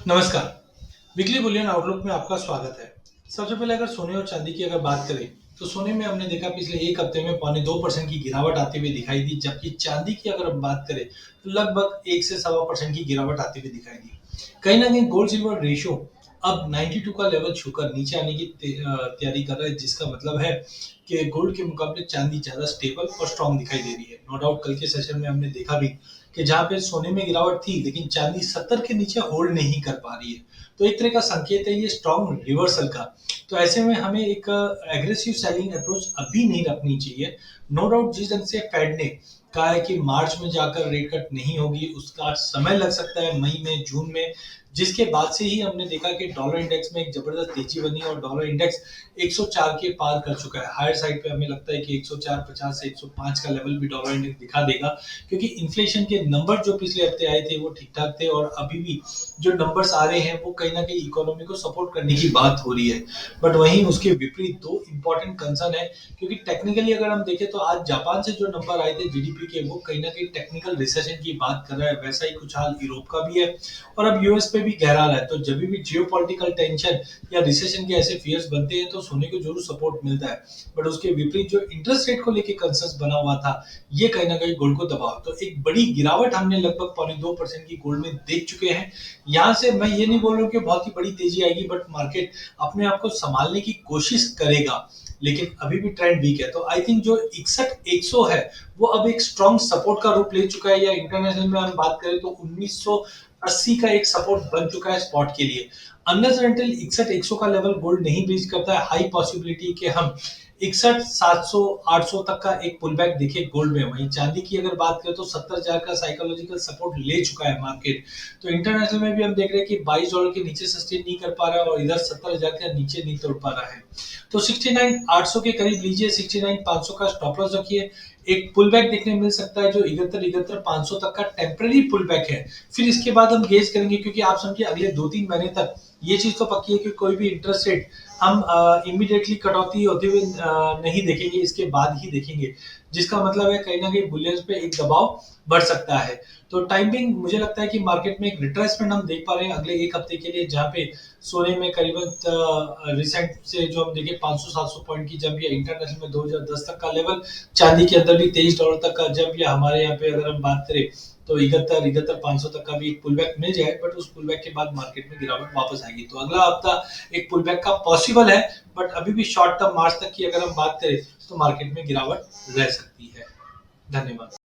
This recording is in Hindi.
नमस्कार। वीकली बुलियन आउटलुक में आपका स्वागत है। सबसे पहले अगर सोने और चांदी की अगर बात करें, तो सोने में हमने देखा पिछले 1 हफ्ते में पौने 2% की गिरावट आती हुई दिखाई दी, जबकि चांदी की अगर हम बात करें, तो लगभग 1 से सवा % की गिरावट आती हुई दिखाई दी। कहीं न कहीं गोल्ड सिल्वर रेशियो अब 92 का लेवल छूकर नीचे आने की तैयारी कर रहा है, जिसका मतलब है कि गोल्ड के मुकाबले चांदी ज़्यादा स्टेबल और स्ट्रॉन्ग दिखाई दे रही है। नो डाउट कल के सेशन में हमने देखा भी कि जहाँ पे सोने में गिरावट थी, लेकिन चांदी 70 के नीचे होल्ड नहीं कर पा रही है। तो एक तरह का संकेत है ये स्ट्रॉन्ग रिवर्सल का। तो ऐसे में हमें एक एग्रेसिव सेलिंग अप्रोच अभी नहीं रखनी चाहिए। नो डाउट जिस ढंग से फेड ने कहा है कि मार्च में जाकर रेट कट नहीं होगी, उसका समय लग सकता है मई में, जून में, जिसके बाद से ही हमने देखा कि डॉलर इंडेक्स में एक जबरदस्त तेजी बनी और डॉलर इंडेक्स 104 के पार कर चुका है। हायर साइड पे हमें लगता है कि 104.50 से 105 का लेवल भी डॉलर इंडेक्स दिखा देगा, क्योंकि इन्फ्लेशन के नंबर जो पिछले हफ्ते आए थे वो ठीक-ठाक थे और अभी भी जो नंबर्स आ रहे हैं वो कहीं न कहीं इकोनॉमी को सपोर्ट करने की बात हो रही है। बट वहीं उसके विपरीत 2 इम्पोर्टेंट कंसर्न है, क्योंकि टेक्निकली अगर हम देखें तो आज जापान से जो नंबर आए थे जीडीपी के, वो कहीं न कहीं टेक्निकल रिसेशन की बात कर रहा है। वैसा ही कुछ हाल यूरोप का भी है और अब यूएस पे भी गहरा रहा है। तो जब भी जियोपॉलिटिकल टेंशन या रिसेशन के ऐसे फियर्स बनते हैं तो सोने को जरूर सपोर्ट मिलता है। बट उसके विपरीत जो इंटरेस्ट रेट को लेके कंसर्न बना हुआ था, ये कहीं ना कहीं गोल्ड को दबाव, तो एक बड़ी गिरावट हमने लगभग पौने 2% की गोल्ड में देख चुके हैं। यहाँ से मैं ये नहीं बोल रहा हूँ कि बहुत ही बड़ी तेजी आएगी, बट मार्केट अपने आप को संभालने की कोशिश करेगा, लेकिन अभी भी ट्रेंड वीक है। तो आई थिंक जो 61,100 है वो अब एक स्ट्रॉन्ग सपोर्ट का रूप ले चुका है, या इंटरनेशनल में हम बात करें तो 1980 का एक सपोर्ट बन चुका है स्पॉट के लिए। अनलेस अनटिल 61,100 का लेवल गोल्ड नहीं ब्रीच करता है, हाई पॉसिबिलिटी कि हम 61,700 800 तक का एक पुल बैक देखिए गोल्ड में। वहीं चांदी की अगर बात करें तो 70,000 का साइकोलॉजिकल सपोर्ट ले चुका है मार्केट। तो इंटरनेशनल में भी हम देख रहे हैं कि $22 के नीचे सस्टेन नहीं कर पा रहा है और इधर 70,000 के नीचे नहीं तोड़ पा रहा है। तो 69,800 के करीब लीजिए, 69,500 का स्टॉप लॉस रखिए। एक पुल बैक देखने मिल सकता है जो 71,500 तक का टेम्पररी पुल बैक है। फिर इसके बाद हम गेज करेंगे, क्योंकि आप समझिए अगले 2-3 महीने तक ये चीज तो पक्की है कि कोई भी इंटरेस्ट रेट हम इमीडिएटली कटौती होते हुए नहीं देखेंगे, इसके बाद ही देखेंगे, जिसका मतलब है कहीं ना कहीं बुलियंस पे एक दबाव बढ़ सकता है। तो टाइमिंग मुझे लगता है कि मार्केट में एक रिट्रेसमेंट हम देख पा रहे हैं अगले 1 हफ्ते के लिए, जहाँ पे सोने में करीबन रिसेंट से जो हम देखें 500-700 पॉइंट की जंप, या इंटरनेशनल में 2010 तक का लेवल, चांदी के अंदर भी $23 तक का जंप, या हमारे यहाँ पे अगर हम बात करें तो 71-500 तक का भी एक पुल बैक मिल जाए, बट उस पुल बैक के बाद मार्केट में गिरावट वापस आएगी। तो अगला हफ्ता एक पुल बैक का पॉसिबल है, बट अभी भी शॉर्ट टर्म मार्च तक की अगर हम बात करें तो मार्केट में गिरावट रह सकती है। धन्यवाद।